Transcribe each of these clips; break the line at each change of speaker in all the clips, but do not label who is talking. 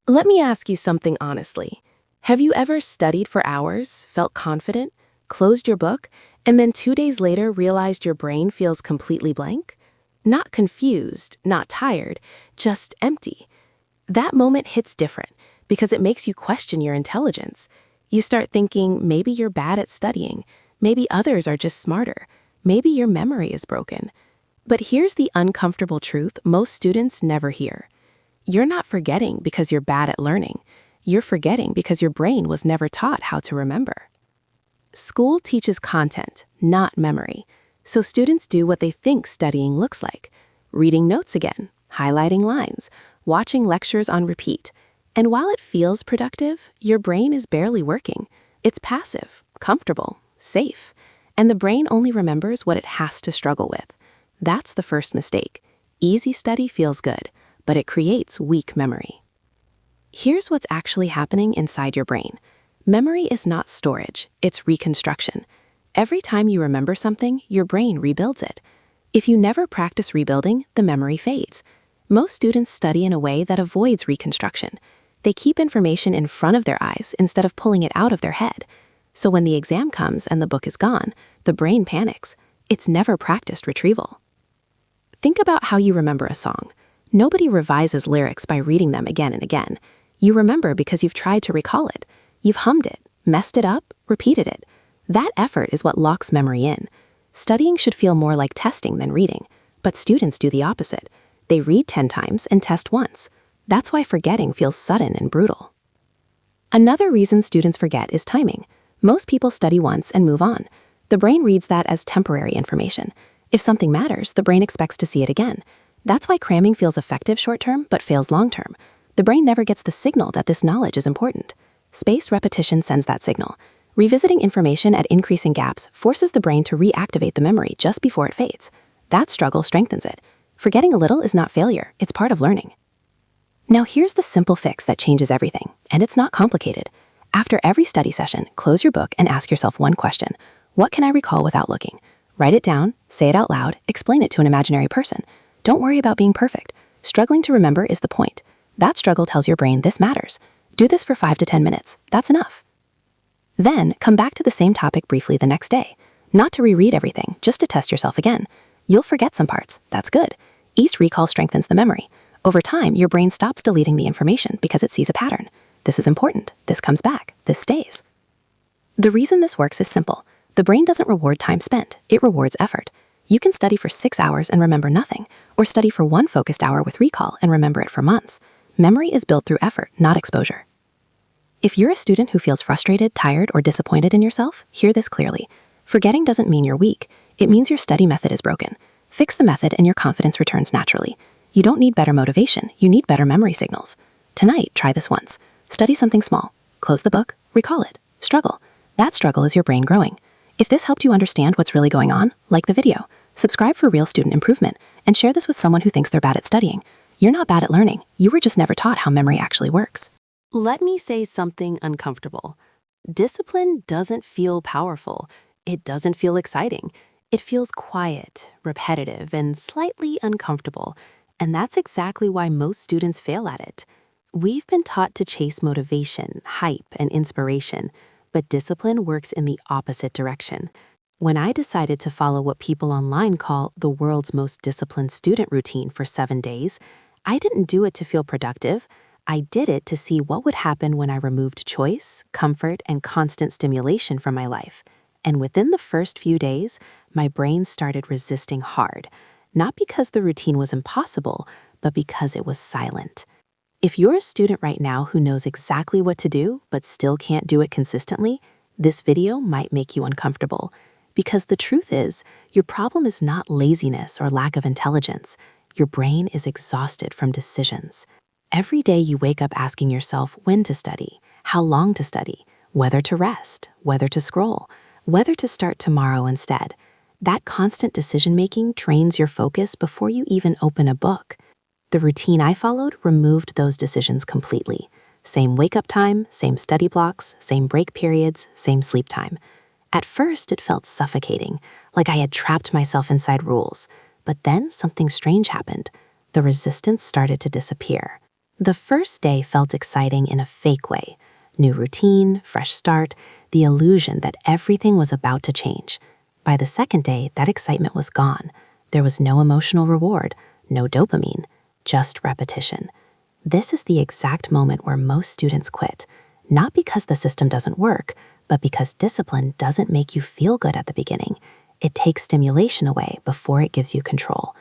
Let me ask you something honestly. Have you ever studied for hours, felt confident, closed your book, and then 2 days later realized your brain feels completely blank? Not confused, not tired, just empty. That moment hits different because it makes you question your intelligence. You start thinking maybe you're bad at studying, maybe others are just smarter, maybe your memory is broken. But here's the uncomfortable truth most students never hear. You're not forgetting because you're bad at learning. You're forgetting because your brain was never taught how to remember. School teaches content, not memory. So students do what they think studying looks like: reading notes again, highlighting lines, watching lectures on repeat. And while it feels productive, your brain is barely working. It's passive, comfortable, safe. And the brain only remembers what it has to struggle with. That's the first mistake. Easy study feels good, but it creates weak memory. Here's what's actually happening inside your brain. Memory is not storage, it's reconstruction. Every time you remember something, your brain rebuilds it. If you never practice rebuilding, the memory fades. Most students study in a way that avoids reconstruction. They keep information in front of their eyes instead of pulling it out of their head. So when the exam comes and the book is gone, the brain panics. It's never practiced retrieval. Think about how you remember a song. Nobody revises lyrics by reading them again and again. You remember because you've tried to recall it. You've hummed it, messed it up, repeated it. That effort is what locks memory in. Studying should feel more like testing than reading, but students do the opposite. They read 10 times and test once. That's why forgetting feels sudden and brutal. Another reason students forget is timing. Most people study once and move on. The brain reads that as temporary information. If something matters, the brain expects to see it again. That's why cramming feels effective short-term but fails long-term. The brain never gets the signal that this knowledge is important. Spaced repetition sends that signal. Revisiting information at increasing gaps forces the brain to reactivate the memory just before it fades. That struggle strengthens it. Forgetting a little is not failure, it's part of learning. Now here's the simple fix that changes everything, and it's not complicated. After every study session, close your book and ask yourself one question. What can I recall without looking? Write it down, say it out loud, explain it to an imaginary person. Don't worry about being perfect. Struggling to remember is the point. That struggle tells your brain this matters. Do this for 5 to 10 minutes. That's enough. Then, come back to the same topic briefly the next day. Not to reread everything, just to test yourself again. You'll forget some parts. That's good. Each recall strengthens the memory. Over time, your brain stops deleting the information because it sees a pattern. This is important. This comes back. This stays. The reason this works is simple. The brain doesn't reward time spent. It rewards effort. You can study for 6 hours and remember nothing, or study for 1 focused hour with recall and remember it for months. Memory is built through effort, not exposure. If you're a student who feels frustrated, tired, or disappointed in yourself, hear this clearly. Forgetting doesn't mean you're weak. It means your study method is broken. Fix the method and your confidence returns naturally. You don't need better motivation, you need better memory signals. Tonight, try this once. Study something small. Close the book, recall it. Struggle. That struggle is your brain growing. If this helped you understand what's really going on, like the video, subscribe for real student improvement, and share this with someone who thinks they're bad at studying. You're not bad at learning. You were just never taught how memory actually works. Let me say something uncomfortable. Discipline doesn't feel powerful. It doesn't feel exciting. It feels quiet, repetitive, and slightly uncomfortable. And that's exactly why most students fail at it. We've been taught to chase motivation, hype, and inspiration, but discipline works in the opposite direction. When I decided to follow what people online call the world's most disciplined student routine for 7 days, I didn't do it to feel productive. I did it to see what would happen when I removed choice, comfort, and constant stimulation from my life. And within the first few days, my brain started resisting hard, not because the routine was impossible, but because it was silent. If you're a student right now who knows exactly what to do, but still can't do it consistently, this video might make you uncomfortable. Because the truth is, your problem is not laziness or lack of intelligence. Your brain is exhausted from decisions. Every day you wake up asking yourself when to study, how long to study, whether to rest, whether to scroll, whether to start tomorrow instead. That constant decision-making trains your focus before you even open a book. The routine I followed removed those decisions completely. Same wake-up time, same study blocks, same break periods, same sleep time. At first, it felt suffocating, like I had trapped myself inside rules. But then something strange happened. The resistance started to disappear. The first day felt exciting in a fake way. New routine, fresh start, the illusion that everything was about to change. By the second day, that excitement was gone. There was no emotional reward, no dopamine, just repetition. This is the exact moment where most students quit, not because the system doesn't work, but because discipline doesn't make you feel good at the beginning. It takes stimulation away before it gives you control.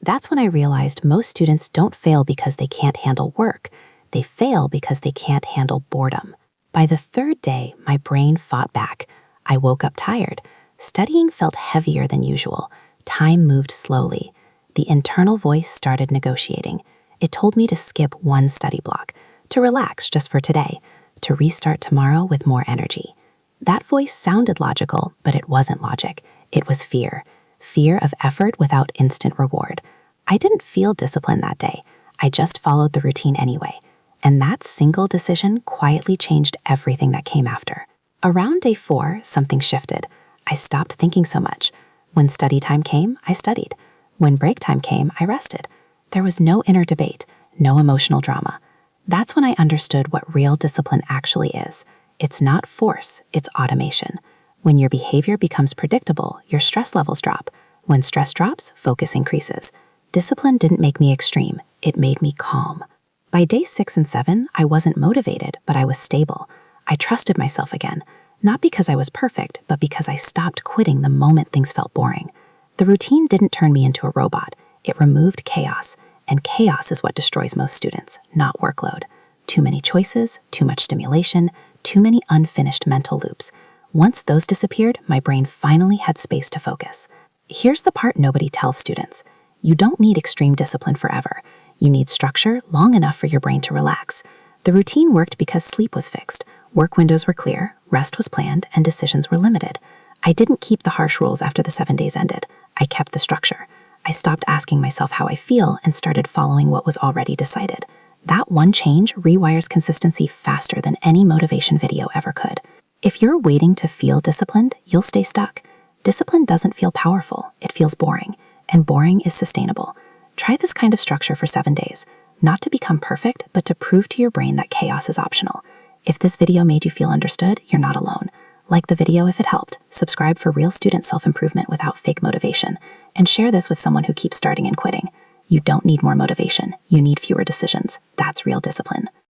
That's when I realized most students don't fail because they can't handle work. They fail because they can't handle boredom. By the third day, my brain fought back. I woke up tired. Studying felt heavier than usual. Time moved slowly. The internal voice started negotiating. It told me to skip one study block, to relax just for today, to restart tomorrow with more energy. That voice sounded logical, but it wasn't logic. It was fear. Fear of effort without instant reward. I didn't feel discipline that day. I just followed the routine anyway. And that single decision quietly changed everything that came after. Around day 4, something shifted. I stopped thinking so much. When study time came, I studied. When break time came, I rested. There was no inner debate, no emotional drama. That's when I understood what real discipline actually is. It's not force, it's automation. When your behavior becomes predictable, your stress levels drop. When stress drops, focus increases. Discipline didn't make me extreme, it made me calm. By day 6 and 7, I wasn't motivated, but I was stable. I trusted myself again, not because I was perfect, but because I stopped quitting the moment things felt boring. The routine didn't turn me into a robot. It removed chaos, and chaos is what destroys most students, not workload. Too many choices, too much stimulation, too many unfinished mental loops. Once those disappeared, my brain finally had space to focus. Here's the part nobody tells students. You don't need extreme discipline forever. You need structure long enough for your brain to relax. The routine worked because sleep was fixed, work windows were clear, rest was planned, and decisions were limited. I didn't keep the harsh rules after the 7 days ended. I kept the structure. I stopped asking myself how I feel and started following what was already decided. That one change rewires consistency faster than any motivation video ever could. If you're waiting to feel disciplined, you'll stay stuck. Discipline doesn't feel powerful, it feels boring, and boring is sustainable. Try this kind of structure for 7 days, not to become perfect, but to prove to your brain that chaos is optional. If this video made you feel understood, you're not alone. Like the video if it helped, subscribe for real student self-improvement without fake motivation, and share this with someone who keeps starting and quitting. You don't need more motivation, you need fewer decisions. That's real discipline.